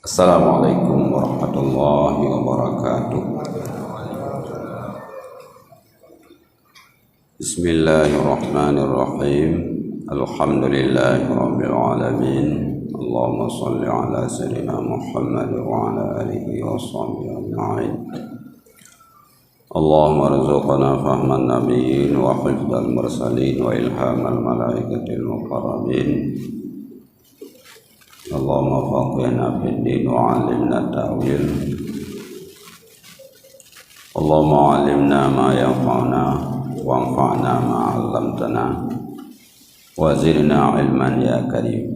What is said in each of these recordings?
Assalamualaikum warahmatullahi wabarakatuh. Bismillahirrahmanirrahim. Alhamdulillahi rabbil alamin. Allahumma salli ala sayyidina Muhammad wa ala alihi wa sahbihi ajma'in. Allahumma arzuqna fahman nabiyyin wa hifdzal mursalin wa ilhamal malaikatil muqarrabin. Allahumma faqihna fid din wa 'allimna ta'wil. Allahumma 'allimna ma yanfa'una wanfa'na ma 'allamtana wa zidna 'ilman ya karim.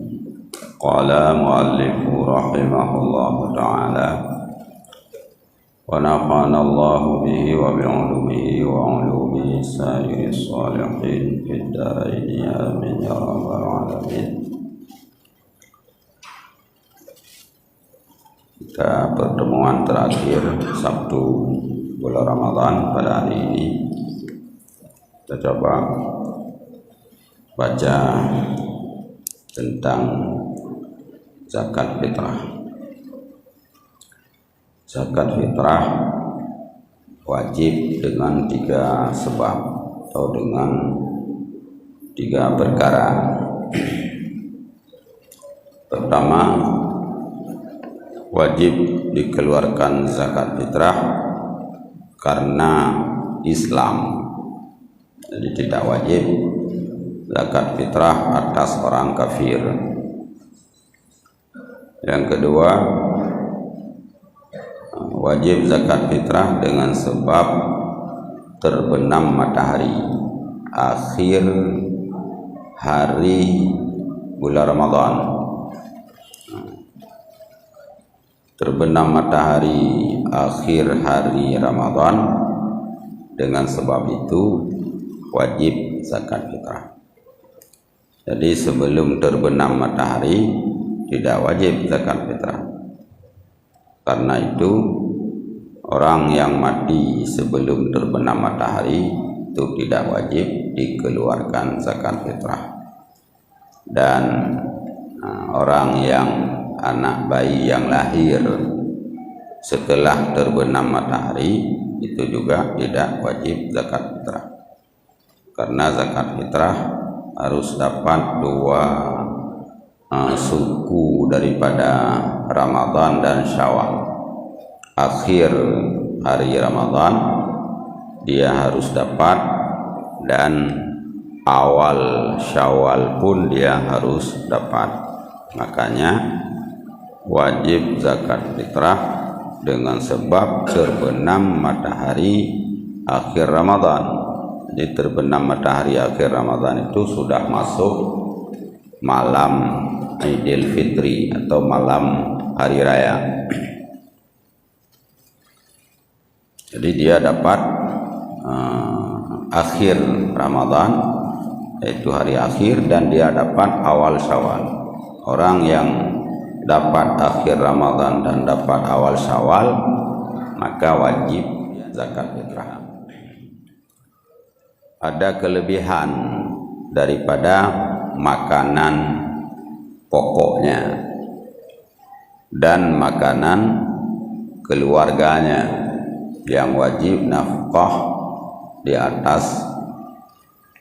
Qala mu'allifu rahimahullahu ta'ala wa nafa'ana Allahu bihi wa bi'ulumihi wa 'ulumi sa'iris salihin fid dharain amin ya rabbal alamin. Kita pertemuan terakhir Sabtu bulan Ramadan pada hari ini, kita coba baca tentang zakat fitrah. Zakat fitrah wajib dengan 3 sebab atau dengan 3 perkara. Pertama, wajib dikeluarkan zakat fitrah karena Islam. Jadi tidak wajib zakat fitrah atas orang kafir. Yang kedua, wajib zakat fitrah dengan sebab terbenam matahari akhir hari bulan Ramadan. Terbenam matahari akhir hari Ramadan, dengan sebab itu wajib zakat fitrah. Jadi sebelum terbenam matahari tidak wajib zakat fitrah. Karena itu orang yang mati sebelum terbenam matahari itu tidak wajib dikeluarkan zakat fitrah. Dan orang yang anak bayi yang lahir setelah terbenam matahari itu juga tidak wajib zakat fitrah, karena zakat fitrah harus dapat 2 suku daripada Ramadan dan Syawal. Akhir hari Ramadan dia harus dapat, dan awal Syawal pun dia harus dapat. Makanya wajib zakat fitrah dengan sebab terbenam matahari akhir Ramadan. Jadi terbenam matahari akhir Ramadan itu sudah masuk malam Idul Fitri atau malam hari raya. Jadi dia dapat akhir Ramadan, yaitu hari akhir, dan dia dapat awal Syawal. Orang yang dapat akhir Ramadan dan dapat awal Syawal, maka wajib zakat fitrah. Ada kelebihan daripada makanan pokoknya dan makanan keluarganya yang wajib nafkah di atas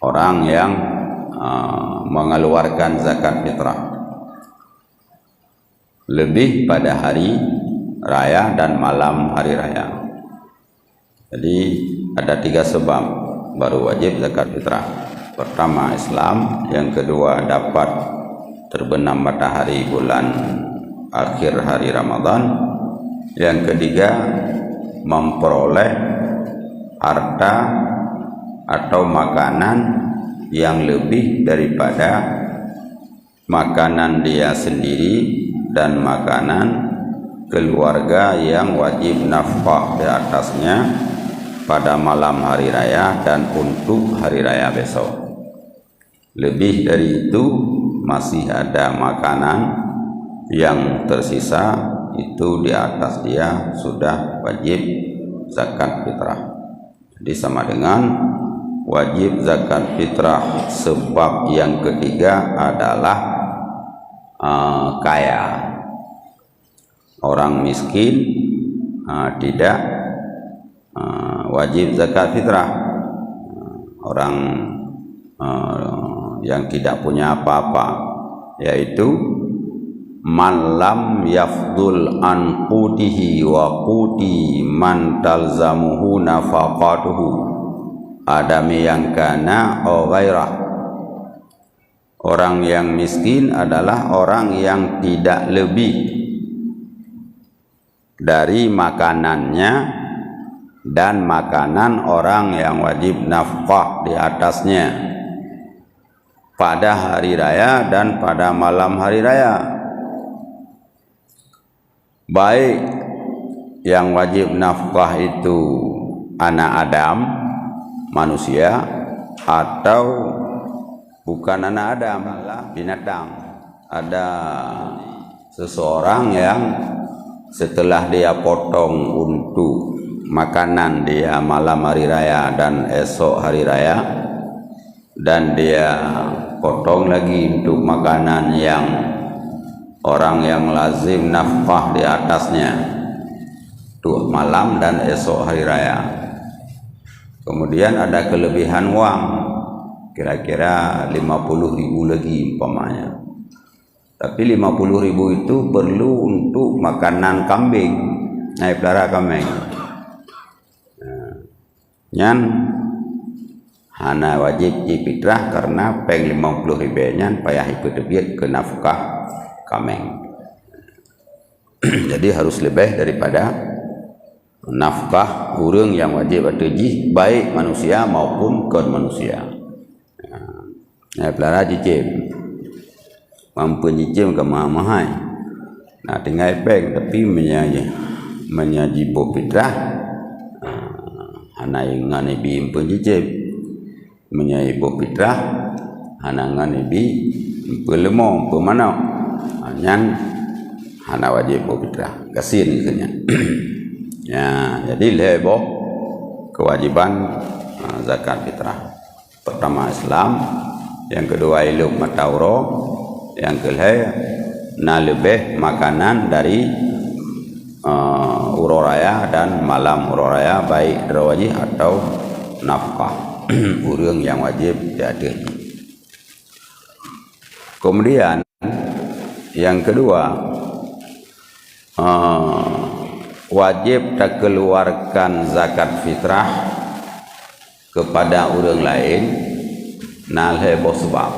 orang yang mengeluarkan zakat fitrah, lebih pada hari raya dan malam hari raya. Jadi ada 3 sebab baru wajib zakat fitrah. Pertama, Islam. Yang kedua, dapat terbenam matahari bulan akhir hari Ramadan. Yang ketiga, memperoleh harta atau makanan yang lebih daripada makanan dia sendiri dan makanan keluarga yang wajib nafkah di atasnya pada malam hari raya dan untuk hari raya besok. Lebih dari itu masih ada makanan yang tersisa, itu di atas dia sudah wajib zakat fitrah. Jadi sama dengan wajib zakat fitrah. Sebab yang ketiga adalah kaya. orang miskin tidak wajib zakat fitrah. Orang yang tidak punya apa-apa, yaitu man lam yafdul an qutihi wa quti man talzamuhu nafaqatuhu adami yang kana aw ghairah. Orang yang miskin adalah orang yang tidak lebih dari makanannya dan makanan orang yang wajib nafkah di atasnya pada hari raya dan pada malam hari raya. Baik yang wajib nafkah itu anak Adam, manusia, atau bukan anak Adam, binatang. Ada seseorang yang setelah dia potong untuk makanan dia malam hari raya dan esok hari raya, dan dia potong lagi untuk makanan yang orang yang lazim nafkah di atasnya tuh malam dan esok hari raya. Kemudian ada kelebihan uang kira-kira 50.000 lagi umpamanya, tapi 50.000 itu perlu untuk makanan kambing, naik pelara kambing. Nyan hana wajib fitrah karena peng 50.000 nyan payah ikut duit ke nafkah kambing. Jadi harus lebih daripada nafkah urang yang wajib atujih, baik manusia maupun kon manusia. Nah, pelara cicim mampu cicim ke mahal. Nah, tinggal peng tapi menyajibu fitrah hana ingan ibi pencicip menyajibu fitrah hana ingan ibi pelemo pemanau nyan hana wajib fitrah kasin kenya. Ya, jadi lebo kewajiban zakat fitrah. Pertama Islam, yang kedua ilmu matauro, yang ketiga na lebih makanan dari uroraya dan malam uroraya, baik wajib atau nafkah urang yang wajib diadil. Kemudian yang kedua, wajib tak keluarkan zakat fitrah kepada orang lain nal hebo sebab.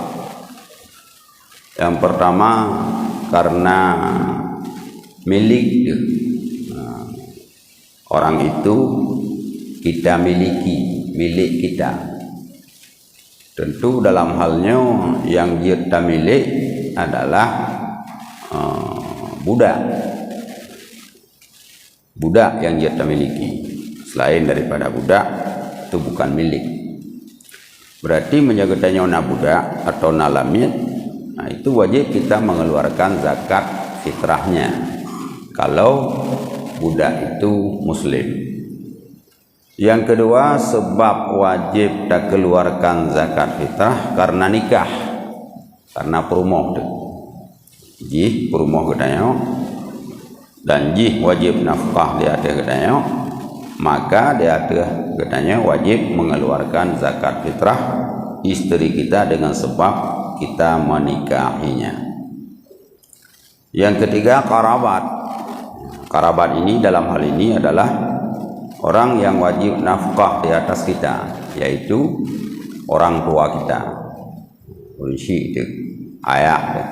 Yang pertama karena milik orang itu kita miliki, milik kita. Tentu dalam halnya yang kita milik adalah budak yang kita miliki. Selain daripada budak itu bukan milik. Berarti menjaga tanya budak atau nalamit, nah itu wajib kita mengeluarkan zakat fitrahnya kalau budak itu muslim. Yang kedua, sebab wajib tak keluarkan zakat fitrah karena nikah, karena perumoh tu. Jih perumoh katanya, dan jih wajib nafkah di atas katanya, maka di atas katanya wajib mengeluarkan zakat fitrah istri kita dengan sebab kita menikahinya. Yang ketiga, karabat. Karabat ini dalam hal ini adalah orang yang wajib nafkah di atas kita, yaitu orang tua kita, unsi itu, ayah itu,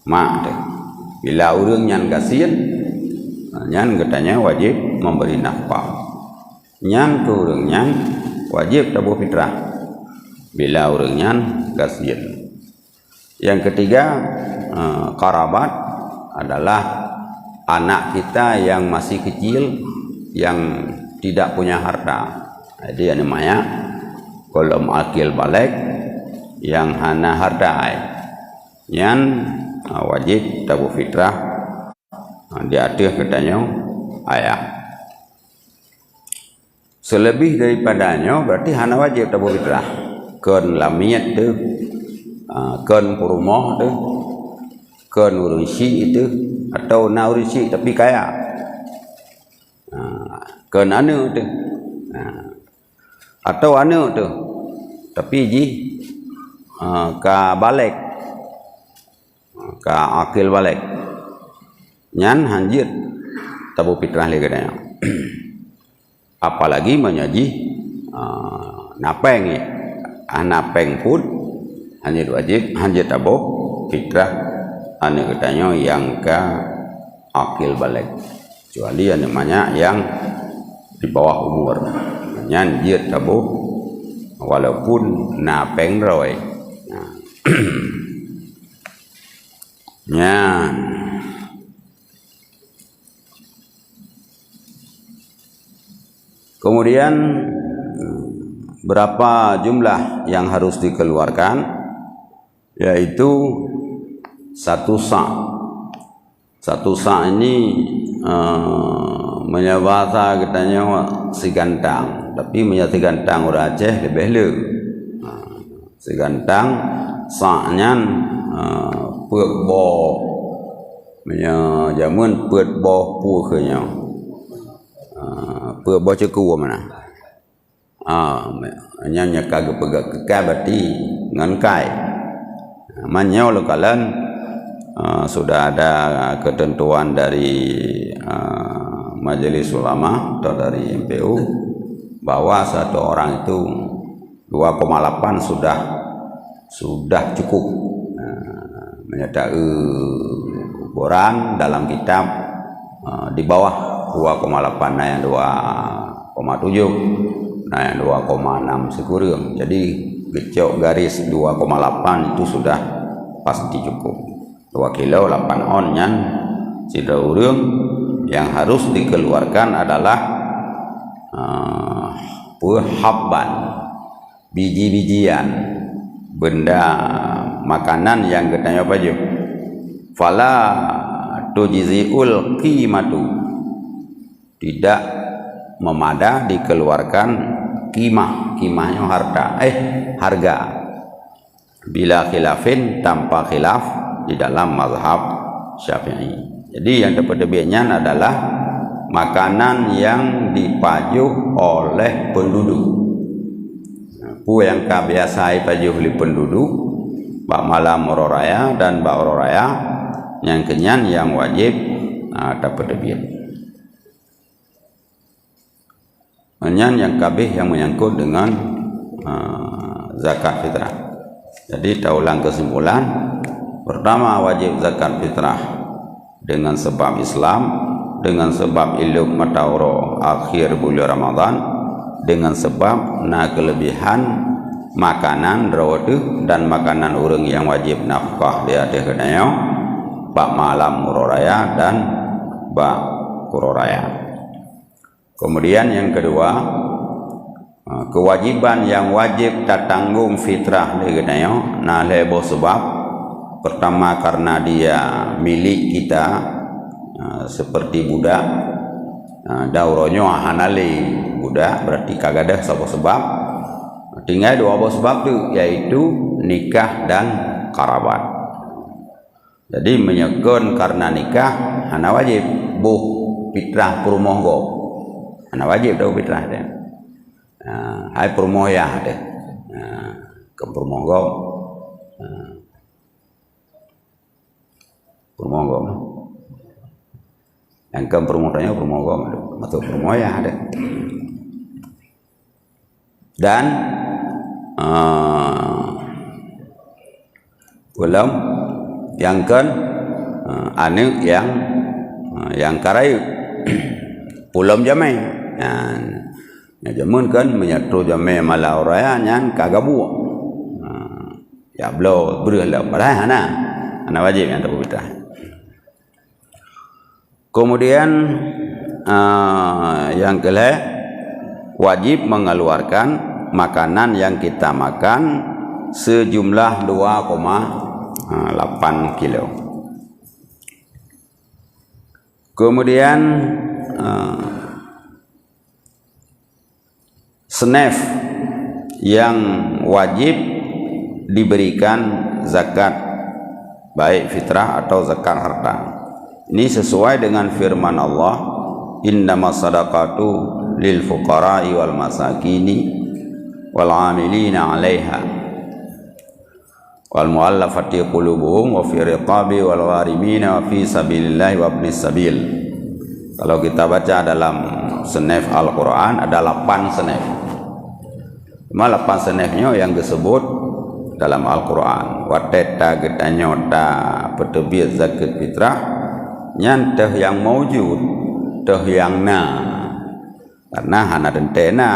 mak itu. Bila orang yang kasihan, nyan katanya wajib memberi nafkah. Nyan ke orang nyan wajib tabuh fitrah. Bila orang nyan kasihan. Yang ketiga, karabat adalah anak kita yang masih kecil, yang tidak punya harta. Jadi yang namanya kolom akil balik, yang hana harta. Yang wajib tabuh fitrah di atas katanya ayah. Selebih daripadanya berarti hana wajib tabuh fitrah. Ken lamiat tu, ken perumoh tu, ke urang syik itu atau na urang syik tapi kaya. Ke anu tu. Atau anu tu. Tapi ji ka balik. Ka akil balik. Nyan hanjit tabu fitrah le kadang. Apalagi menyaji napeng ya. Napeng pun hanjit wajib hanjit tabu fitrah anu katanya yang ka akil balik. Kecuali yang namanya yang di bawah umur. Nyan jit tabu walaupun napeng roy. Nyan kemudian berapa jumlah yang harus dikeluarkan, yaitu 1 sa'. 1 sa' ini menyabasa katanya si gantang, tapi si gantang orang Aceh lebih le. Si gantang sa'nya puak bo jamun puak bo puaknya. Puak bo ceku mana? Nya kagak pegak kekai berarti ngankai. Manyau lokalan sudah ada ketentuan dari Majelis Ulama atau dari MPU bahwa satu orang itu 2,8 sudah cukup. Menyertai ukuran dalam kitab di bawah 2,8 nah yang 2,7 nah yang 2,6 sekurang. Jadi gecok garis 2,8 itu sudah pasti cukup. 2 kilo 8 on nyan sidra urang yang harus dikeluarkan adalah habban, biji-bijian, benda makanan yang katanya apa je? Fala tujziul qimatu, tidak memada dikeluarkan kimahnya harga bila khilafin, tanpa khilaf di dalam mazhab Syafi'i. Jadi yang dapat debiannya adalah makanan yang dipajuk oleh penduduk. Pu yang kebiasaan pajuk oleh penduduk, bak malam ororaya dan bak ororaya yang kenyan yang wajib dapat debian. Menyan yang kabeh yang menyangkut dengan zakat fitrah. Jadi kita ulang kesimpulan. Pertama, wajib zakat fitrah dengan sebab Islam, dengan sebab ilmu matauro akhir bulan Ramadan, dengan sebab kelebihan makanan rawatu dan makanan orang yang wajib nafkah di atas kedaya, bak malam uroraya dan bak kuroraya. Kemudian yang kedua, kewajiban yang wajib tertanggung fitrah di kedaya, lebo sebab pertama karena dia milik kita, seperti budak, dauronyo hanali budak berarti kagak ada sebab. Tinggal 2 sebab tu, yaitu nikah dan karabat. Jadi menyekun karena nikah hana wajib buh fitrah purmonggo, hana wajib dah fitrah dia. Hai purmoyah dia, ke purmonggo, purmonggo. Yang ke purmonggonya purmonggo, masuk purmoyah dia. Dan belum yang kan anu yang karayu belum jamai jamun kan menyatu jamai malau raya nyan kagabu ya belum berlah parah ana wajib yang tak fitrah. Kemudian yang kelima, wajib mengeluarkan makanan yang kita makan sejumlah 2,8 kilo. Kemudian senef yang wajib diberikan zakat baik fitrah atau zakat harta. Ini sesuai dengan firman Allah, innamas sadaqatu lil fuqara'i wal masakini wal 'amilina 'alaiha wal mu'allafati qulubuhum wa fi riqabi wal gharimina wa fi sabilillahi wa ibnis sabil. Kalau kita baca dalam senef Al-Quran ada 8 senef. Cuma 8 senefnya yang disebut dalam Al-Quran. Wateta getanyota petebit zakat fitrah nyan teh yang maujud, teh yang na. Karena hana dentena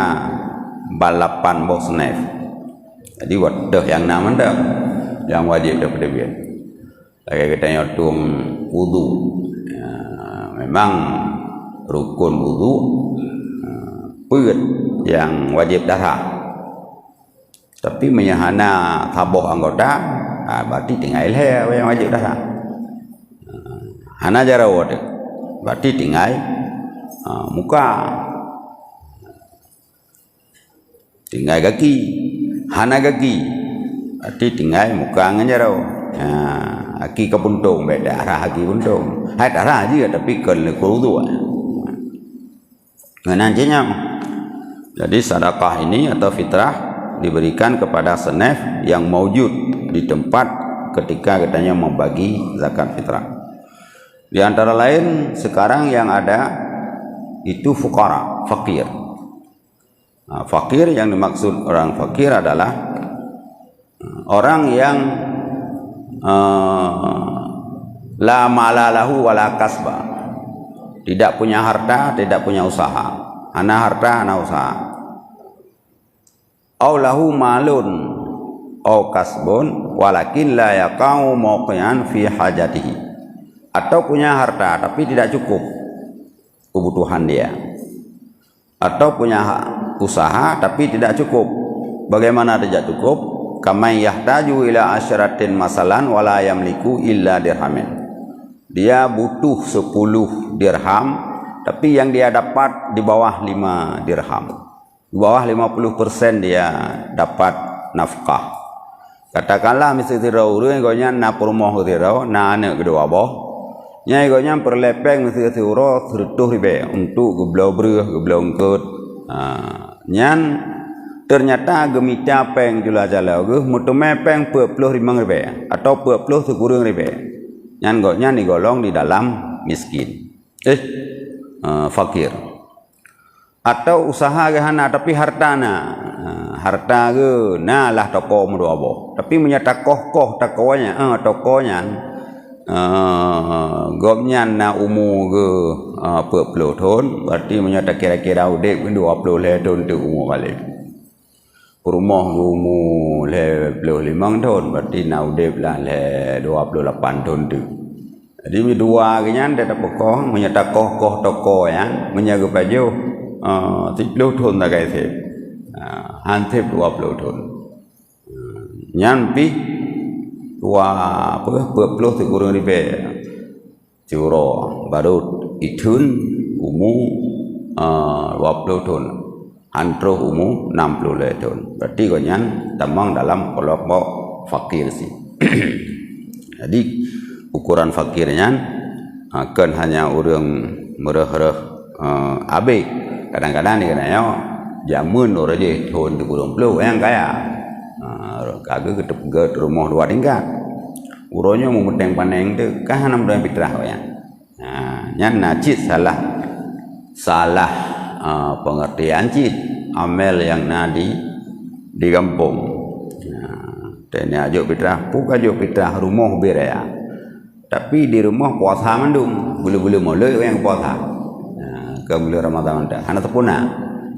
balapan bos senef. Jadi teh yang na menda yang wajib dah petebit. Lagi getanya tum wudu. Memang rukun wudu peut yang wajib darah. Tapi menyahana taboh anggota, berarti tinggal yang wajib darah. Hana jarawat, berarti tinggal muka, tinggal kaki. Hana kaki, berarti tinggal muka dengan jarau. Kaki ke puntung, beda darah kaki puntung. Hai darah juga, tapi kalau kudu. Nantinya, jadi sedekah ini atau fitrah diberikan kepada senef yang maujud di tempat ketika katanya membagi zakat fitrah. Di antara lain sekarang yang ada itu fuqara, fakir. Fakir yang dimaksud orang fakir adalah orang yang la malalahu wala kasba, tidak punya harta, tidak punya usaha. Ana harta, ana usaha. Au lahu malun au kasbun walakin la yaqau mawqi'an fi hajatihi, atau punya harta tapi tidak cukup kebutuhan dia, atau punya usaha tapi tidak cukup. Bagaimana tidak cukup? Kama yahtaju ila asyaratin masalan wala yamliku illa dirhamin. Dia butuh 10 dirham tapi yang dia dapat di bawah 5 dirham. Di bawah 50% dia dapat nafkah. Katakanlah misalnya tirau urang gonya na perumah tirau na anak kedua boh. Nyai gonya perlepeng misalnya tirau 100 ribu untuk geblau bereh, geblau engkut. Nyan ternyata gemita peng jula jalau ge mutume peng 45 ribu atau 40 sekurang ribu. Nyan gonya digolong di dalam miskin. Fakir. Atau usaha gehana tapi hartana harta ge nah lah toko mu abo tapi menyata koh takonya tokonya gobnya na umu ge 20 tahun berarti menyata kira-kira udek 20 tahun tu umu balik rumah umu le 25 tahun berarti na udek lah le 28 tahun tu. Jadi mi dua genyan ada pokok menyata koh toko ya menjaga baju 10 tahun tak kaya sih, hampir 20 tahun. Nyampi 20 sekurang ribu, curo baru itun umu 20 tahun, antro umu 60 tahun. Berarti kau nyan tamang dalam kelompok fakir sih. Jadi ukuran fakirnya akan hanya orang mereh-reh abe. Kadang-kadang ni kena yo jamun orang je tahun 30 yang kaya. Kagak ketep rumah 2 tingkat. Uronya mau meteng paneng tu kah nam dalam fitrah ya. Nyan najis salah pengertian cit amel yang nadi di kampung. Tanya ajuk fitrah, bukan ajuk fitrah rumah beraya. Tapi di rumah puasa mandung, bulu-bulu mulai yang puasa. Ke bulan Ramadan dah. Hana tepuna,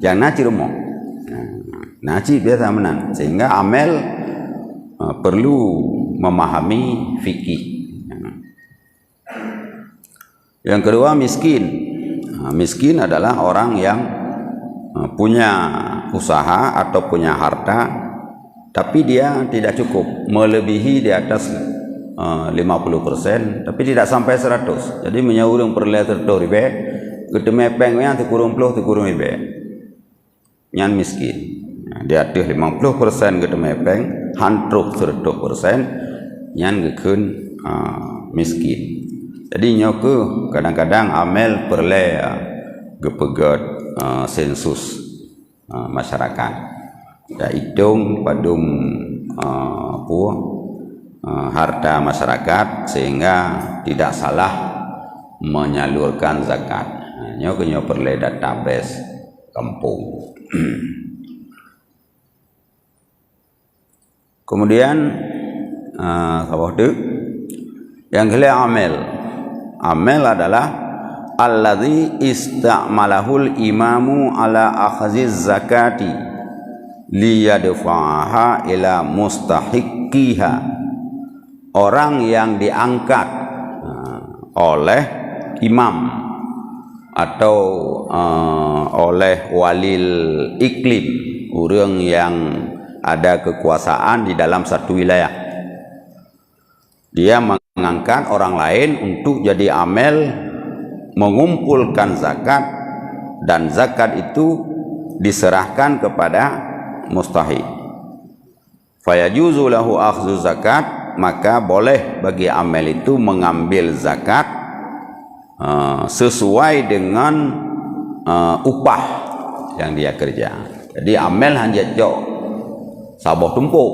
jangan naci rumah. Naci biasa menang. Sehingga amel perlu memahami fikih. Yang kedua miskin. Miskin adalah orang yang punya usaha atau punya harta, tapi dia tidak cukup, melebihi di atas 50%, tapi tidak sampai 100. Jadi menyaurung perle 100 ribu. Gede mepeng yang kurung ribu. Nyan miskin. Di atas 50% gede mepeng, hantruk 100%, nyan gekun miskin. Jadi nyoke kadang-kadang amel perle gepegat sensus masyarakat. Ya hitung padum harta masyarakat sehingga tidak salah menyalurkan zakat. Nyoke perle database kampung. Kemudian yang kelima amel adalah alladzi ista'malahul imamu ala akhaziz zakati liyadfa'aha ila mustahiqiha. Orang yang diangkat oleh imam atau oleh walil iklim, orang yang ada kekuasaan di dalam satu wilayah. Dia mengangkat orang lain untuk jadi amel mengumpulkan zakat, dan zakat itu diserahkan kepada mustahiq. Fayajuzu lahu akhdhu zakat, maka boleh bagi amel itu mengambil zakat sesuai dengan upah yang dia kerja. Jadi amel hanya jauh sabah tumpuk.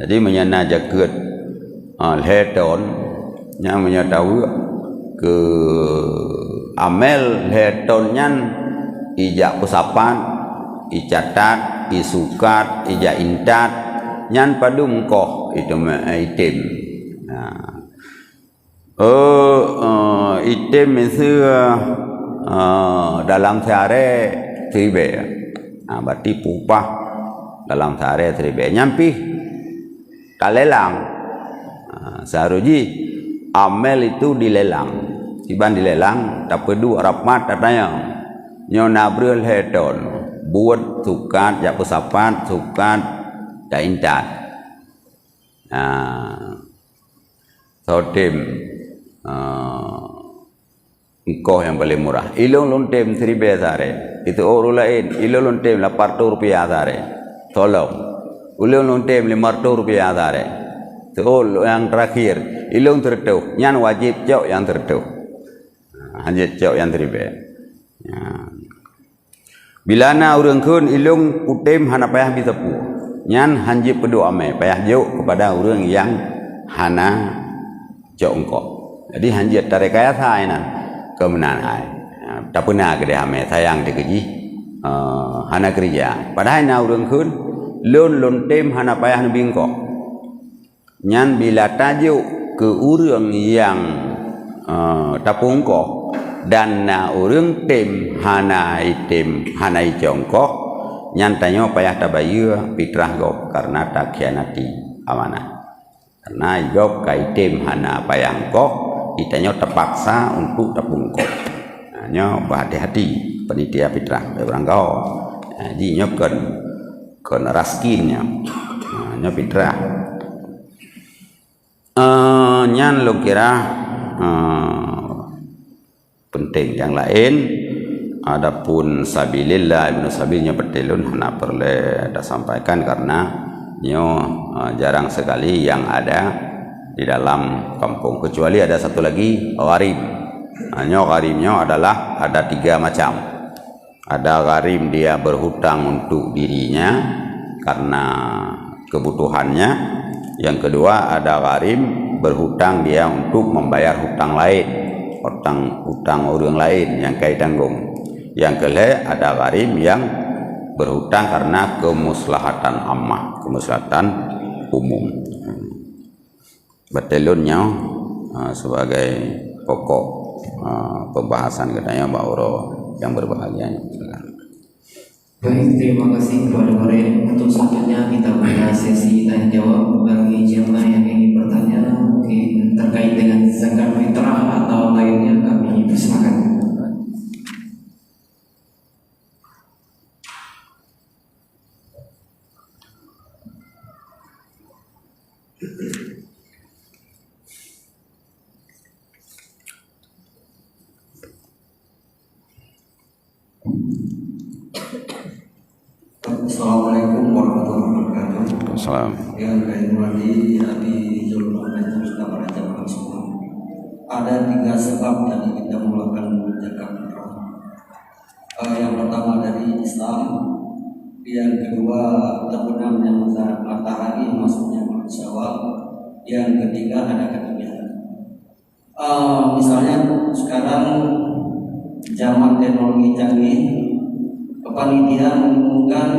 Jadi menyana jaket leton nya menyatahu ke amel letonnya ijak pesapan, icatat, isukat, ijak intat nyan padum koh itu item. Item itu dalam sehari tribe. Berarti upah dalam sehari tribe nyampi kalelang. Seharusnya amel itu dilelang. Tiban dilelang tapi dua rahmat katanya nyona bril hedon buat sukat jak pesapat sukat dak intat. Sotim engkau yang paling murah. Ilung lontem seribu sehari. Itu orang lain. Ilung lontem 800 rupiah sehari. Tolong. Ilung lontem 500 rupiah sehari. Itu yang terakhir. Ilung tertuh. Yang wajib jauh yang tertuh. Hanya jauh yang seribu. Bila na orang kun ilung kutem hana payah bisa pu. Yang hanjib pedu ame payah jauh kepada orang yang hana jauh engkau. Jadi hanjib tarik kaya saya kemenangan. Tak pernah ke dia ame sayang dikeji hana kerja. Padahal na orang kun lon tem hana payah nabi engkau. Nyan bila tajuk ke orang yang tapung engkau dan na orang tem hana item hana ijongkok nyantanya payah tabayu fitrah go karena tak khianati amanah. Karena job kaitem hana payah engkok ditanya terpaksa untuk tapungkok. Nyo berhati-hati penitia fitrah orang kau. Jadi nyo kon raskinnya. Nyo fitrah. Nyan lo kira penting yang lain. Adapun sabilillah ibnu sabilnya bertelun hana perlu dah sampaikan karena nyo jarang sekali yang ada di dalam kampung, kecuali ada satu lagi gharib. Nyo gharibnya adalah ada 3 macam. Ada gharib dia berhutang untuk dirinya karena kebutuhannya. Yang kedua ada gharib berhutang dia untuk membayar hutang lain, hutang orang lain yang kait tanggung. Yang kedua ada gharib yang berhutang karena kemuslahatan ammah, kemuslahatan umum. Betelunnya sebagai pokok pembahasan katanya Mbak Uro yang berbahagia. Baik, terima kasih kepada Maren. Untuk selanjutnya kita buka sesi tanya jawab bagi jemaah yang ingin bertanya mungkin terkait dengan zakat fitrah atau lainnya, kami persilakan. Assalamualaikum warahmatullahi wabarakatuh. Salam. Yang lain lagi Abi Zulman dan Ustaz ada 3 sebab yang kita melakukan zakat fitrah. Yang pertama dari Islam, yang kedua terbenamnya matahari maksudnya Syawal, yang ketiga ada ketinggian. Misalnya sekarang zaman teknologi canggih, panitia mengumumkan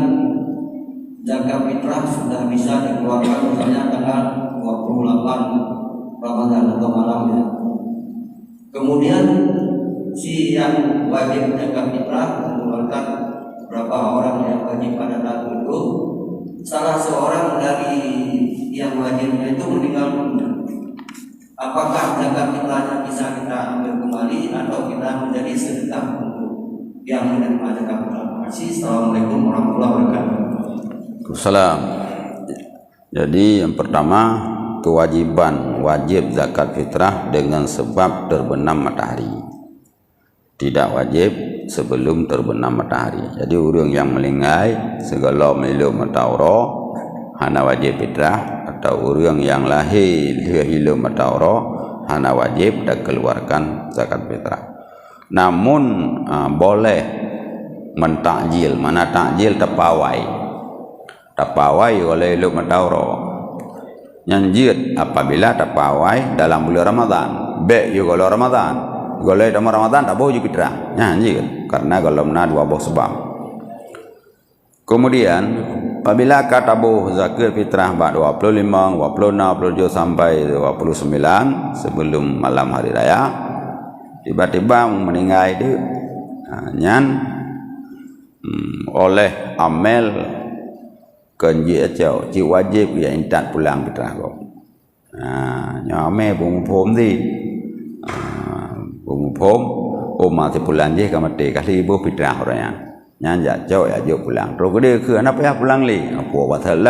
zakat fitrah sudah bisa dikeluarkan misalnya tanggal 28 Ramadan atau malamnya. Kemudian si yang wajib zakat fitrah mengeluarkan berapa orang yang wajib pada tahun itu, salah seorang dari yang wajibnya itu meninggal dunia. Apakah zakat fitrahnya bisa kita ambil kembali atau kita menjadi sedekah untuk yang menerima zakat fitrah? Assalamualaikum warahmatullahi wabarakatuh. Waalaikumsalam. Jadi yang pertama, kewajiban wajib zakat fitrah dengan sebab terbenam matahari. Tidak wajib sebelum terbenam matahari. Jadi orang yang melinggai segala melu matahara hana wajib fitrah, atau orang yang lahir hilu matahara hana wajib dah keluarkan zakat fitrah. Namun boleh mentakjil. Mana takjil? Tapawai oleh hilu matahara. Nyanjit apabila tapawai dalam bulan Ramadan. Baik juga kalau Ramadan. Kalau dalam Ramadan tak boleh fitrah. Nyanjit karena kalau mana dua buah sebab. Kemudian apabila kata tabuh zakat fitrah 25, 26, 27 sampai 29 sebelum malam hari raya, tiba-tiba meninggal itu nyan oleh amel kenji acau ci wajib ya intat pulang fitrah kau. Nyame pum di pum masih pulang je kamati kali ibu fitrah orangnya. Nyanjak jauh ya jauh pulang. Terus dia ke apa ya pulang li? Apa batal?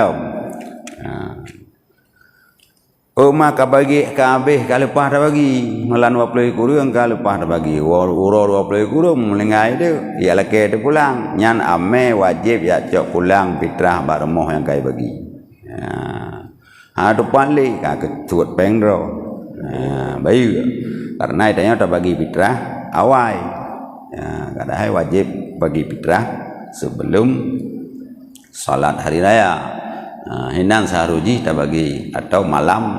Maka bagi kabeh kalau lepas dah bagi melan 20 kurang kalau lepas dah bagi urur 20 kurang melengai dia ya laki dia pulang nyan ame wajib ya cok pulang fitrah barmoh yang kai bagi depan li ketut pengro bayu karena itanya dah bagi fitrah awal kadang wajib bagi fitrah sebelum salat hari raya. Hinan saharuji tak bagi atau malam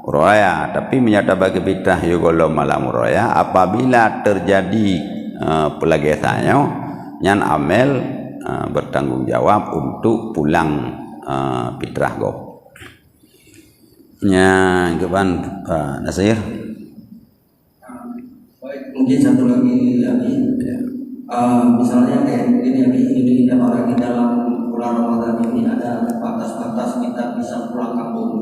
raya, tapi menyata bagi fitrah juga malam raya apabila terjadi pelagasannya nyan amel bertanggung jawab untuk pulang fitrah go. Nya keban Nasir. Baik, mungkin satu lagi misalnya kayak ini orang di dalam bulan Ramadan ini ada batas-batas kita bisa pulang kampung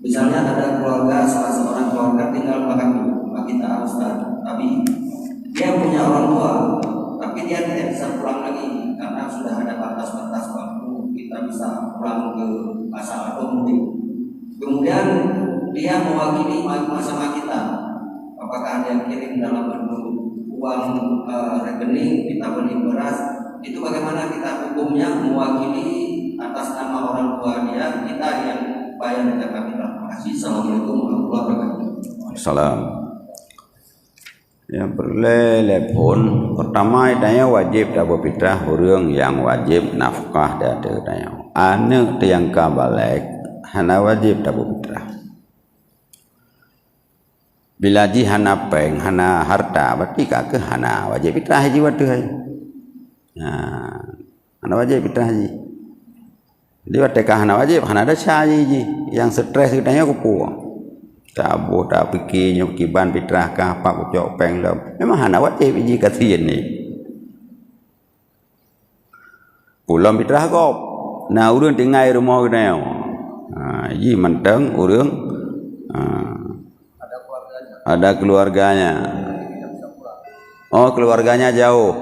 misalnya ada keluarga, salah seorang keluarga tinggal Pak kita Ustaz, tapi dia punya orang tua tapi dia tidak bisa pulang lagi karena sudah ada batas-batas waktu kita bisa pulang ke masa atau mudik. Kemudian dia mewakili sama kita, apakah dia kirim dalam bentuk uang rekening kita beli beras, itu bagaimana kita hukumnya mewakili atas nama orang tua dia, kita yang bayar zakat fitrah. Terima kasih. Assalamualaikum warahmatullahi wabarakatuh. Salam. Ya berlepon pertama itanya wajib dapat fitrah orang yang wajib nafkah dah tanya. Anak yang kabalik hana wajib dapat fitrah. Bila ji hana peng hana harta berarti kak hana wajib fitrah haji waktu hai. Hana wajib fitrah haji. Dia waktu hana wajib hana ada haji yang stres kitanya kupu. Tak boleh tak fikir nyokiban fitrah kah apa kucok peng lom. Memang hana wajib haji kasihan ni. Pulang fitrah kau. Nah urang tinggal rumah kita. Ji menteng urang ada keluarganya. Oh keluarganya jauh.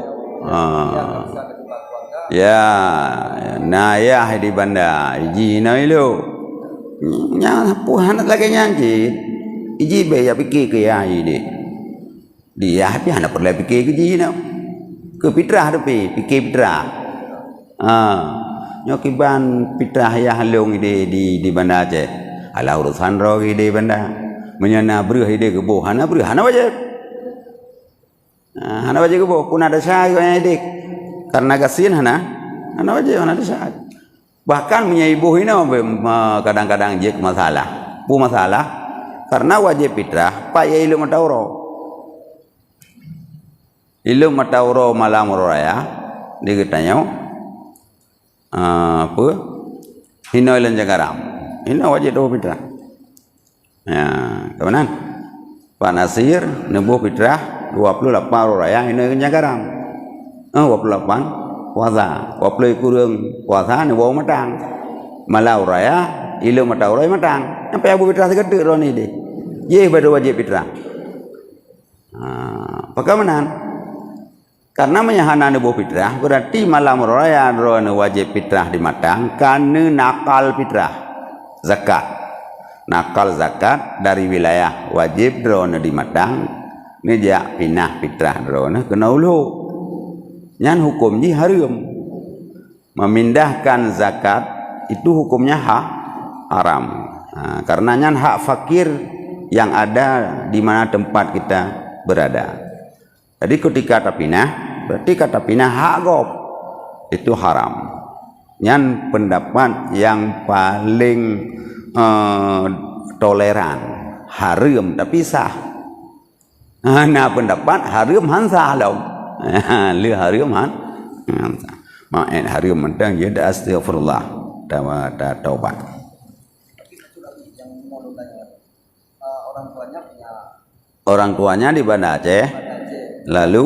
Ya, nah ya di banda. Iji na ilo. Nya puhan lagi nyanyi. Iji be ya pikir ke ya ini. Dia tapi anak perlu pikir ke ji na. Ke fitrah tapi pikir fitrah. Nyokiban fitrah ya halung di banda Aceh. Ala urusan rogi di banda. menyana berah ide gebo hana berah hana wajib hana wajib gebo pun ada syahid ide karena gasin hana wajib hana ada syahid bahkan menyaibuh ini kadang-kadang jek masalah pu masalah karena wajib fitrah pak ya ilmu matauro malam raya dia tanya apa hina ilan jagaram hina wajib do fitrah ya kemudian Pak Nasir nebuh fitrah 28 raya hina ilan jagaram 28 puasa 20 kurang puasa nebuh matang malau raya ilu matauro matang sampai abu fitrah segede roni deh ye pada wajib fitrah bagaimana karena menyahana nebuh fitrah berarti malam raya drone wajib fitrah di matang karena nakal fitrah zakat nakal zakat dari wilayah wajib drone di matang nija pinah fitrah drone kena ulu nyan hukumnya haram memindahkan zakat itu hukumnya haram karena nyan hak fakir yang ada di mana tempat kita berada. Jadi ketika tapinah berarti kata pinah hak gob itu haram. Yang pendapat yang paling toleran haram tapi sah. Nah pendapat haram hansah dong. Lu haram han. Maen haram mentang jadi astagfirullah dan taubat. Orang tuanya di Banda Aceh. Lalu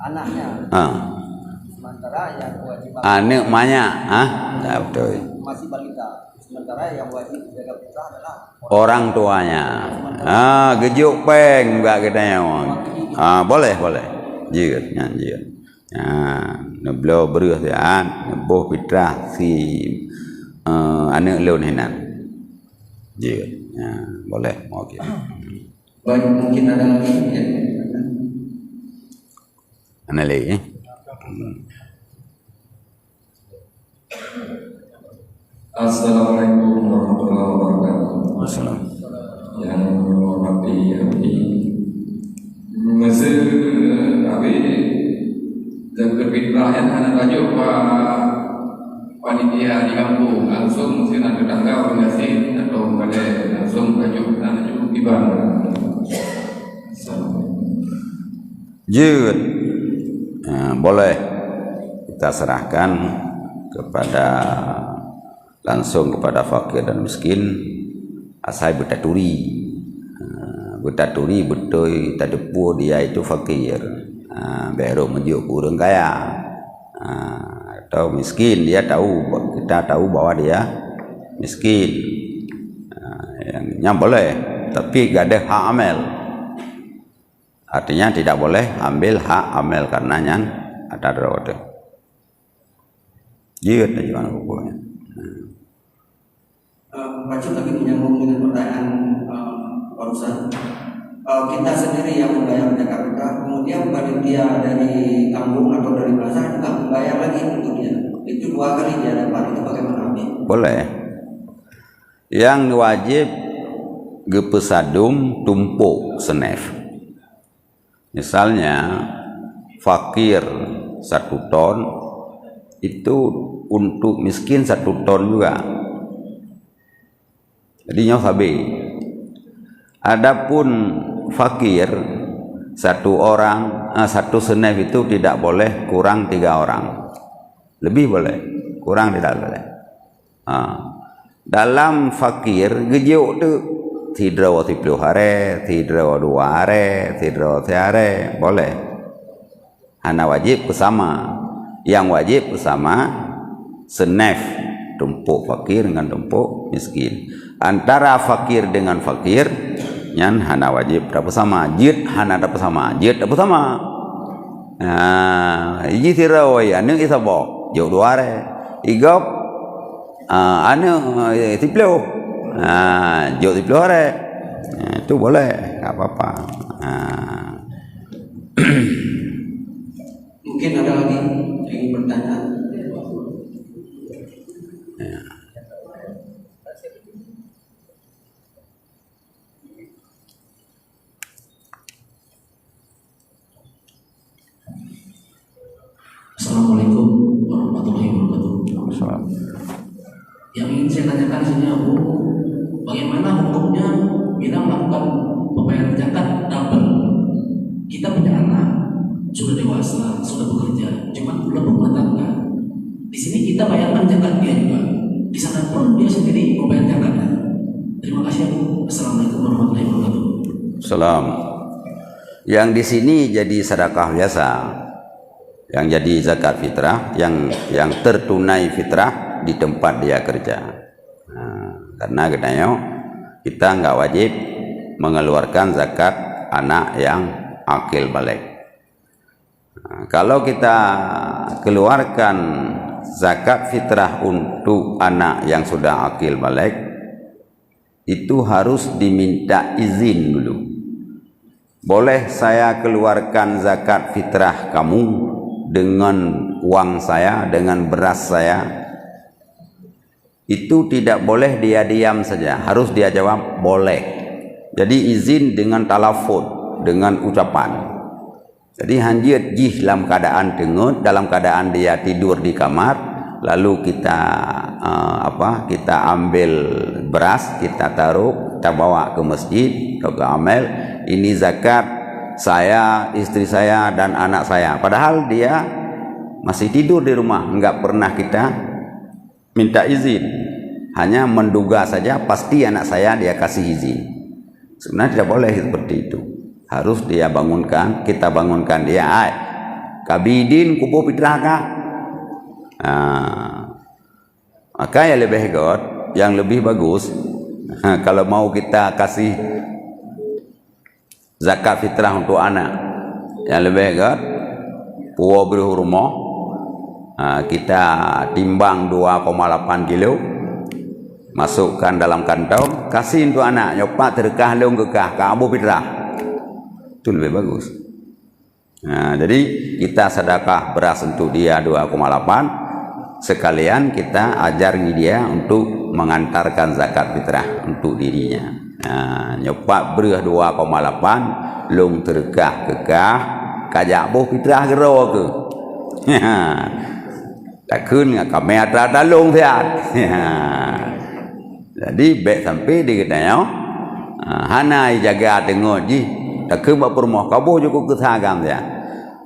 anaknya sementara yang wajib anak manya betul masih balita sementara yang wajib jaga fitrah adalah orang tuanya gejuk peng enggak kita boleh jiut jiut neblo beruh ya nebuh fitrah si anak leun hinan jiut boleh mau gitu. Baik, mungkin ada lagi ya. Ana lagi. Assalamualaikum warahmatullahi wabarakatuh. Assalam. Yang menghormati Abi Masa Abi jaga fitrah yang anak rajuk Pak panitia di kampung langsung mesti nak tetangga organisasi atau boleh langsung rajuk tiba. Jud boleh kita serahkan kepada langsung kepada fakir dan miskin asal betaturi betul tadepu dia itu fakir baru menjuk kurang kaya atau miskin dia kita tahu bahwa dia miskin yang boleh tapi gak ada hak amel artinya tidak boleh ambil hak amel karenanya ada rawat jiut aja mana hukumnya Macam lagi menyambung dengan pertanyaan barusan kita sendiri yang membayar zakat fitrah kemudian panitia dari kampung atau dari plaza juga membayar lagi untuknya itu 2 kali dia dapat itu bagaimana? Boleh yang wajib gepesadum tumpuk senef. Misalnya fakir 1 ton itu untuk miskin 1 ton juga. Jadi nyawa sabi. Adapun fakir 1 orang 1 senef itu tidak boleh kurang 3 orang. Lebih boleh, kurang tidak boleh. Dalam fakir gejuk tu tidra 30 hari, tidra 2 hari, tidra 3 hari, boleh. Hana wajib bersama. Yang wajib bersama senef tumpuk fakir dengan tumpuk miskin. Antara fakir dengan fakir yang hana wajib tak bersama. Jid hana tak bersama. Jid tak bersama. Iji tirawai anu isabok jauh 2 hari. Igop anu tiplo jauh 30 hari. Itu boleh, enggak apa-apa. Mungkin ada lagi yang ingin bertanya. Assalamualaikum warahmatullahi wabarakatuh. Salam. Yang ingin saya tanyakan sebenarnya, bagaimana hukumnya bila melakukan pembayaran zakat double? Kita punya anak, sudah dewasa, sudah bekerja, cuma belum berumah tangga. Di sini kita bayarkan zakat dia juga. Di sana pun dia sendiri membayar zakatnya. Terima kasih. Assalamualaikum warahmatullahi wabarakatuh. Salam. Yang di sini jadi sedekah biasa, yang jadi zakat fitrah, yang tertunai fitrah di tempat dia kerja. Karena katanya kita nggak wajib mengeluarkan zakat anak yang akil balik. Kalau kita keluarkan zakat fitrah untuk anak yang sudah akil balik, itu harus diminta izin dulu. Boleh saya keluarkan zakat fitrah kamu dengan uang saya, dengan beras saya? Itu tidak boleh dia diam saja, harus dia jawab boleh. Jadi izin dengan talafut, dengan ucapan. Jadi hanjir jih dalam keadaan dengut, dalam keadaan dia tidur di kamar, lalu kita kita ambil beras, kita taruh, kita bawa ke masjid atau ke amel, ini zakat saya, istri saya dan anak saya. Padahal dia masih tidur di rumah, enggak pernah kita minta izin, hanya menduga saja pasti anak saya dia kasih izin. Sebenarnya tidak boleh seperti itu. Harus dia bangunkan, kita bangunkan dia. Kabidin kubu fitrah. Maka yang lebih god, yang lebih bagus, kalau mau kita kasih zakat fitrah untuk anak, yang lebih god, puwa berhurma, kita timbang 2,8 kilo, masukkan dalam kantong, kasih untuk anak, nyopak terkah leung kekah ke abu fitrah. Itu lebih bagus. Jadi kita sedekah beras untuk dia 2,8, sekalian kita ajari dia untuk mengantarkan zakat fitrah untuk dirinya. Nyopak beras 2,8 long terkah kekah kajak boh fitrah gero ke. Tak kun kami atra dalung siat. Jadi baik sampai di katanya hanai jaga tengok ji tak ke bap rumah kabuh juga kesagam dia.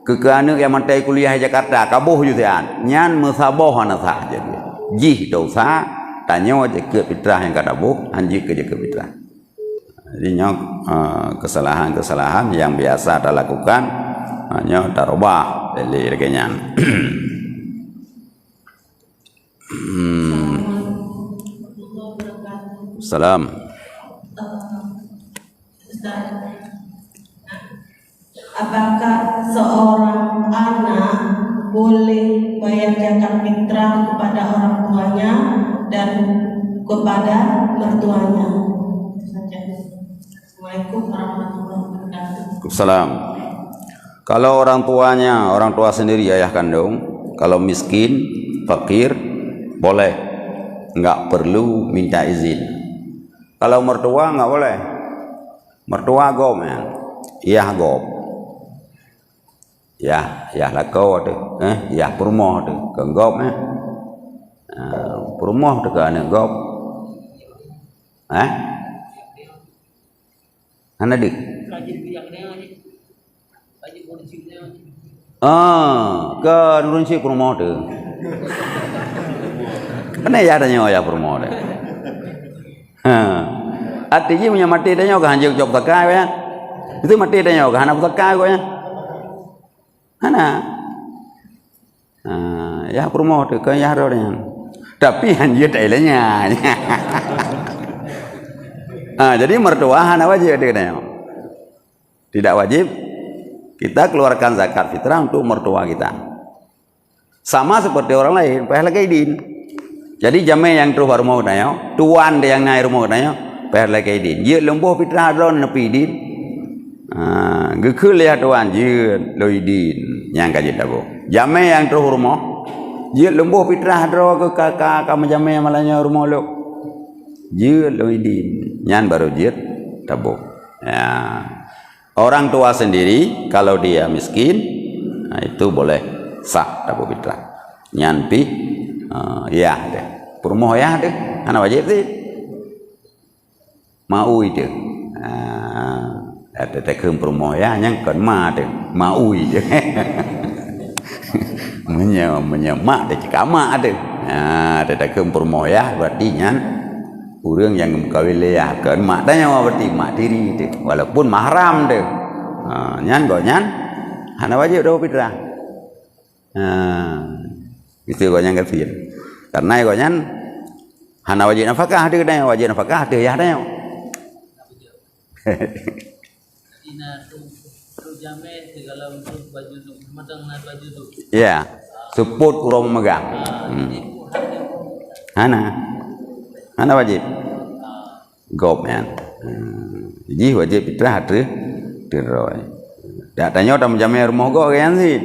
Ke anak yang mantai kuliah di Jakarta kabuh juga siat. Nyan musabah ana sah jadi. Ji dosa tanya aja ke fitrah yang kada boh anji ke fitrah. Jadi kesalahan-kesalahan yang biasa kita lakukan hanya tarobah dari rekenyan. Salam. Apakah seorang anak boleh bayar zakat fitrah kepada orang tuanya dan kepada mertuanya? Assalamualaikum warahmatullahi wabarakatuh. Salam. Kalau orang tuanya, orang tua sendiri ayah kandung, kalau miskin, fakir, boleh, enggak perlu minta izin. Kalau mertua enggak boleh. Mertua gom ya. Iya gom. Ya lakau tu, ya perumah tu, kenggop perumah tu kan gop. Ana dik. Ke nurun si perumah tu. Mana ya tanya ya perumah tu. Artinya punya mati tanya ke hanjau job takai ya. Itu mati tanya ke hana takai ko ya. Hana. Ya perumah tu ke ya rodnya. Tapi hanjau tak elanya. Jadi mertua hana wajib dia katanya. Tidak wajib kita keluarkan zakat fitrah untuk mertua kita. Sama seperti orang lain, payah lagi din. Jadi jame yang tu baru mau tanya, tuan dia yang naik rumah tanya, payah lagi din. Dia lembuh fitrah ron nepi din. Gekul ya tuan dia loi din yang kaji tabu. Jame yang tu rumah, dia lembuh fitrah ron ke kakak kamu jame malanya rumah lo. Dia loi din, nyan baru dia tabu. Ya. Orang tua sendiri kalau dia miskin, itu boleh sah dapat fitrah. Nyan pi ya deh. Perumoh ya deh. Ana wajib sih. Mau itu. Ada tekem perumoh ya yang kon ma deh. Mau je. Menyemak deh cekama deh. Ada tekem perumoh ya berarti nyan urang yang kawin ya kan mak tanya berarti mak diri deh. Walaupun mahram deh. Nyan go nyan ana wajib dapat fitrah. Itu go nyan kafir. Karena go nyan ana wajib nafkah ada dah wajib nafkah ada ya dah. Ya, support urang megang. Ana wajib. Gop kan. Jadi wajib fitrah ada rồi. Dak tanya tam jame rumah go kan sih.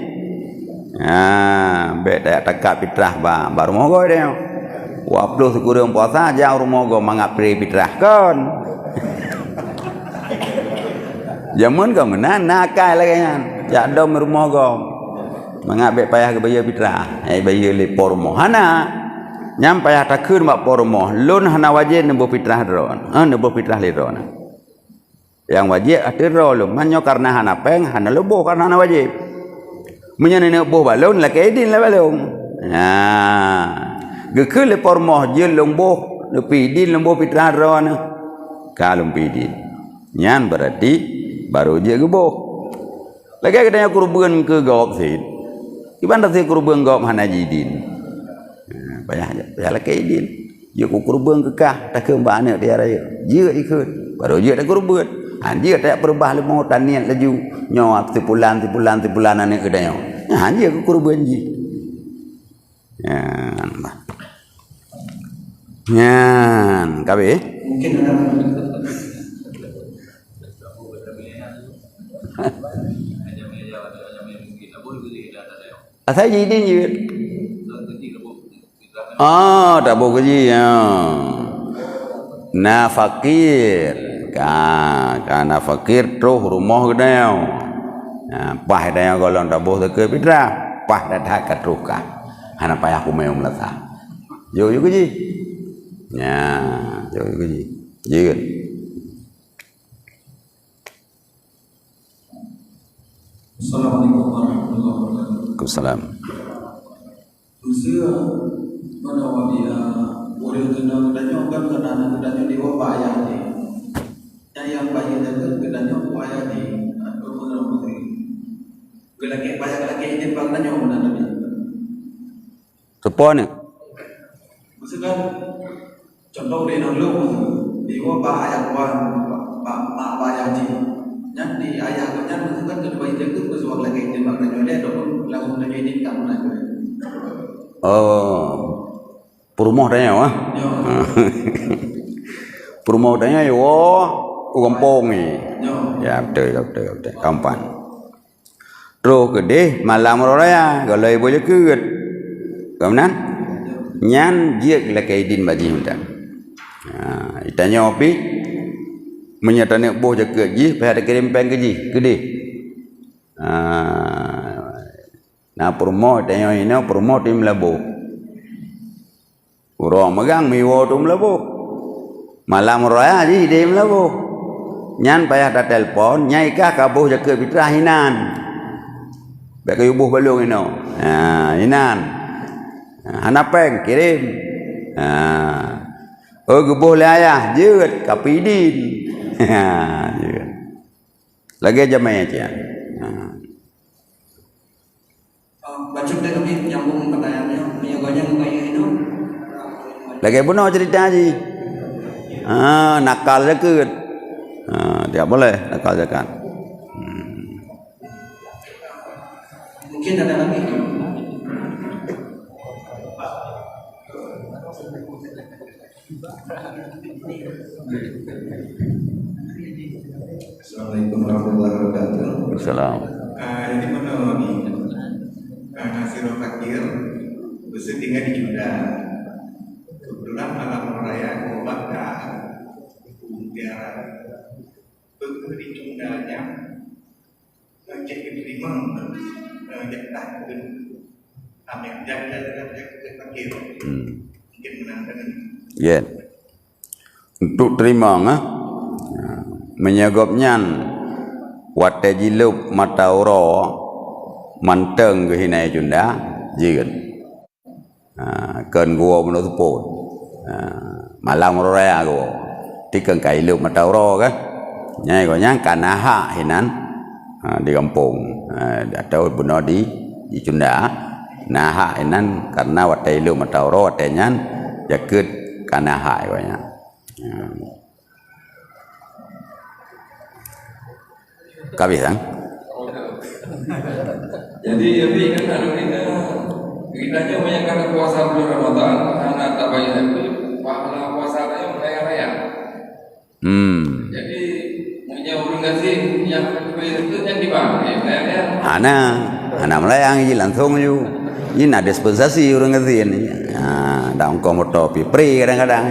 Be dak takak fitrah ba rumah go dia. Wapluh kurang puasa jauh rumah go mangap fitrah kan. Zaman kau mana nakal lagi kan. Jak dom rumah go. Mangap payah ke bayar fitrah. Bayar le pormo. Hana nyam payah takun mak pormo. Lun hana wajib nembo fitrah dron. Nembo fitrah le dron. Yang wajib ada rolo. Manyo karena hana peng, hana leboh karena hana wajib. Menyan nenek boh balon lah kedin lah balon. Gekul le pormo jil lomboh, lepi din lomboh fitrah dron. Kalau pidin. Nyan berarti baru je geboh. Lagi katanya kurban ke gawak sih. Iban rasa kurban gawak hana jidin. Payah lah kedin. Dia kurban kekah tak ke mbak anak dia raya. Dia ikut. Baru dia tak kurban. Dia tak berubah le mau tanian laju nyawa tipulan anak kedanya. Dia ke kurban ji. Yan, kabe. Mungkin ada saya jidin je. Tak boleh kerja ya. Na fakir. Karena fakir terus rumah kedai. Pah dia kalau tak boleh ke fitrah, pah dah tak terukah. Hana payah aku main melata. Yo kerja. Ya, yo kerja. Jangan. Assalamualaikum warahmatullahi wabarakatuh. Waalaikumsalam. Usia mana wadia boleh kena kedanya kan kedanya dewa payah ni. Yang payah dan kedanya payah ni atau mana putri. Kelaki payah kelaki ini kedanya mana tadi? Siapa ni? Maksudkan contoh di dulu dewa payah pak payah ni. Nanti ayah kerja maksudkan kedua itu kesuatu lagi ini maknanya dia ataupun langsung menjadi kamu nak. Perumoh tanya wah. Perumoh tanya yo kampung ni. Ya betul. Kampan. Terus gede malam raya kalau ibu je ket. Kemudian nyan dia lagi din baji hundan. Itanya opi menyatanya boh jaga ji, payah ada kirim pen keji, gede. Nah promo tanya ini promo tim labo. Urang megang miwo tu labo. Malam raya ji tim labo. Nyan payah ada telefon, nyai kah kabuh jaga fitrah hinan. Baik yubuh balung ini. Hinan. Hana peng kirim. Gebuh le ayah jeut kapidin. Lagi aja main aja. baca dia kami nyambung pertanyaannya, menyogonya mukanya itu. Lagi pun nak cerita aja. Nakal zakat. Tidak boleh nakal zakat. Mungkin ada lagi. Assalamualaikum warahmatullahi wabarakatuh. Assalamualaikum. Jadi mana ni? Nasirul fakir bersetinggal di Junda. Kebetulan malam raya Kobat dah tiara. Begitu di Jundanya cek diterima jatah ambil jaga fakir. Mungkin menang dengan Ya. Untuk terima menyagapnya wate jilup mata uro manteng ke hinai junda jigen. Ken gua menurut pun. Malam raya gua. Tikeng kai lup mata uro kan. Nyai gonya kanaha hinan di kampung atau bunuh di junda. Naha hinan karena wate lup mata uro wate nyan jakut kanaha gonya. Kabeh kan? Jadi kan kita banyak karena puasa bulan Ramadan, anak tak banyak itu pahala puasanya raya-raya. Jadi punya urang sih yang itu yang dibangun, Ana melayang ji langsung ju. Ini ada dispensasi urang ngerti ini. Dah ongkong motor pipri kadang-kadang.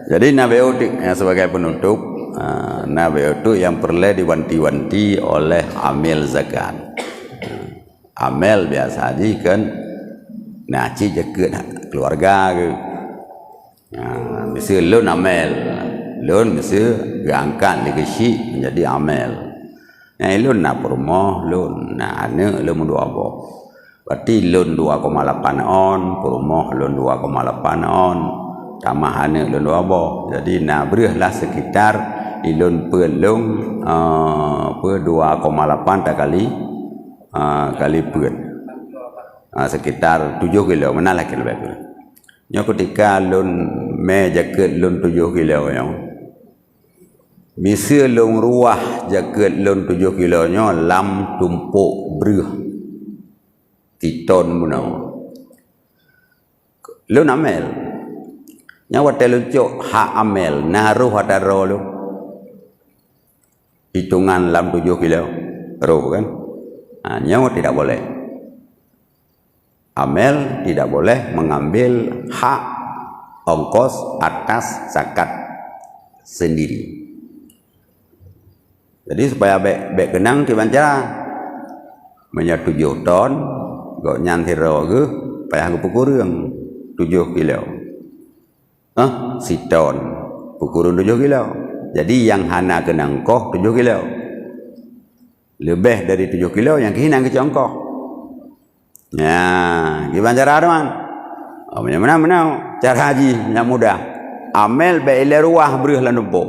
Jadi nabeo sebagai penutup, nabeo itu yang perlu diwanti-wanti oleh amil zakat. Amil biasa aja kan naci jaket keluarga ke. Misal loan amil, loan misal diangkat legasi menjadi amil. Loan nak rumah, loan nak anak, loan dua apa. Berarti loan 2,8 on, rumah loan 2,8 on. Tambah anak lun apa. Jadi nak berihlah sekitar ilun pelung 2,8 tak kali pun. Sekitar 7 kilo. Mana lah kilo baik. Nya ketika lun me jaket lun 7 kilo yang. Misal lun ruah jaket lun 7 kilo nya lam tumpuk berih. Titon munau. Lun amel nyawa telucuk hak amel naruh hadaro lu hitungan lam 7 kilo roh kan. Nyawa tidak boleh, amel tidak boleh mengambil hak ongkos atas zakat sendiri. Jadi supaya baik kenang dibaca punya 7 ton gak nyantiro ke payah ke pukurang 7 kilo. Si ton pukurun 7 kilo. Jadi yang hana kenang koh 7 kilo. Lebih dari 7 kilo yang kehinang ke congkoh. Ya, gimana cara teman? Mana cara haji yang mudah. Amel baile ruah berih lan numpuk.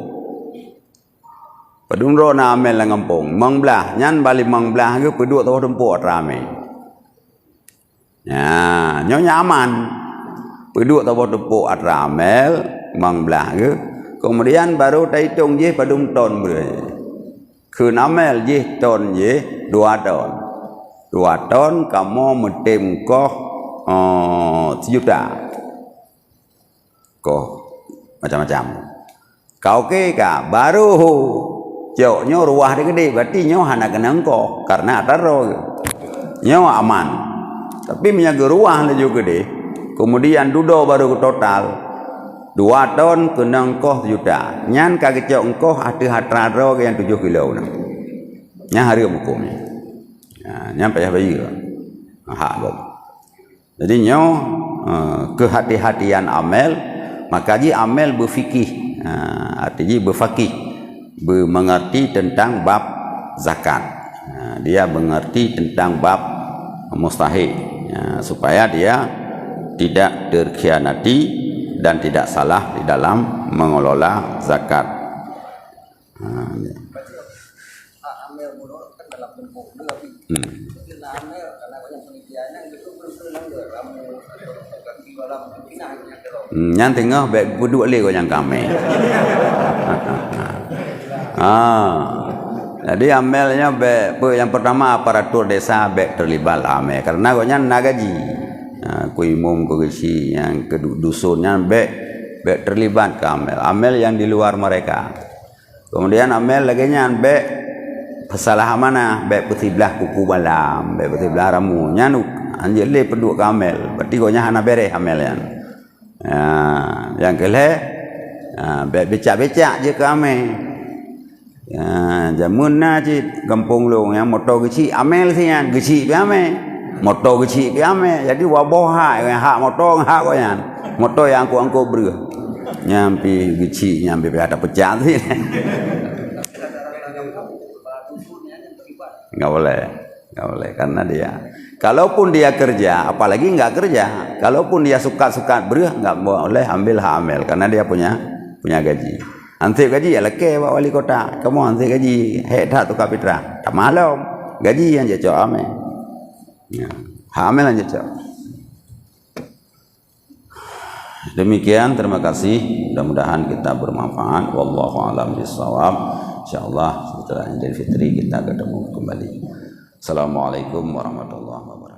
Padung rona amel lang kampung. Mangbelah nyan balik mangbelah ke peduk tahu tempuk rame. Ya, nyonya aman. Peduk tahu tepuk atramel mangbelah ke. Kemudian baru ta hitung je padung ton ber. Keun amel je ton je 2 ton. 2 ton kamu metem koh 1 juta. Koh macam-macam. Kau ke ka baru jauhnya ruah dia gede berarti nyo hana kena engkau karena ataro nyo aman. Tapi menjaga ruah le juga gede. Kemudian dudo baru total 2 ton kena engkau 1 juta. Nyan kagak engkau ada hatraro yang 7 kilo. Nya hari hukumnya. Nyan payah bayi. Hak bom. Jadi nyo kehati-hatian amel maka ji amel berfikih. Artinya berfakih, mengerti tentang bab zakat. Dia mengerti tentang bab mustahik supaya dia tidak terkhianati dan tidak salah di dalam mengelola zakat. Yang tengah baik buduk le kau yang kami. Jadi amelnya baik yang pertama aparatur desa baik terlibat amel karena kau yang nak gaji. Kui umum kogisi yang dusunnya baik terlibat ke amel. Amel yang di luar mereka. Kemudian amel lagi yang baik pesalah mana baik petiblah kuku balam, baik petiblah ramu. Nyanu anjir le peduk ke amel. Berarti kau yang hana bereh amel yang. Yang kelih becak-becak je ke amel. Ya, jamun na cik kampung long yang motor kecil amel sian kecil piame. Motor kecil piame. Jadi wabah hak motor hak koyan. Motor yang angku ber. Nyampi kecil nyampi ada pecah sih. Enggak boleh karena dia kalaupun dia kerja apalagi enggak kerja kalaupun dia suka-suka ber enggak boleh ambil hak amel karena dia punya gaji. Nanti gaji ya leke Pak Wali Kota. Kamu nanti gaji hek tu kapitra. Tak malam. Gaji yang jecok ame. Ya. Hamil yang jecok. Demikian, terima kasih. Mudah-mudahan kita bermanfaat. Wallahu a'lam bishawab. Insyaallah setelah Idul Fitri kita ketemu kembali. Assalamualaikum warahmatullahi wabarakatuh.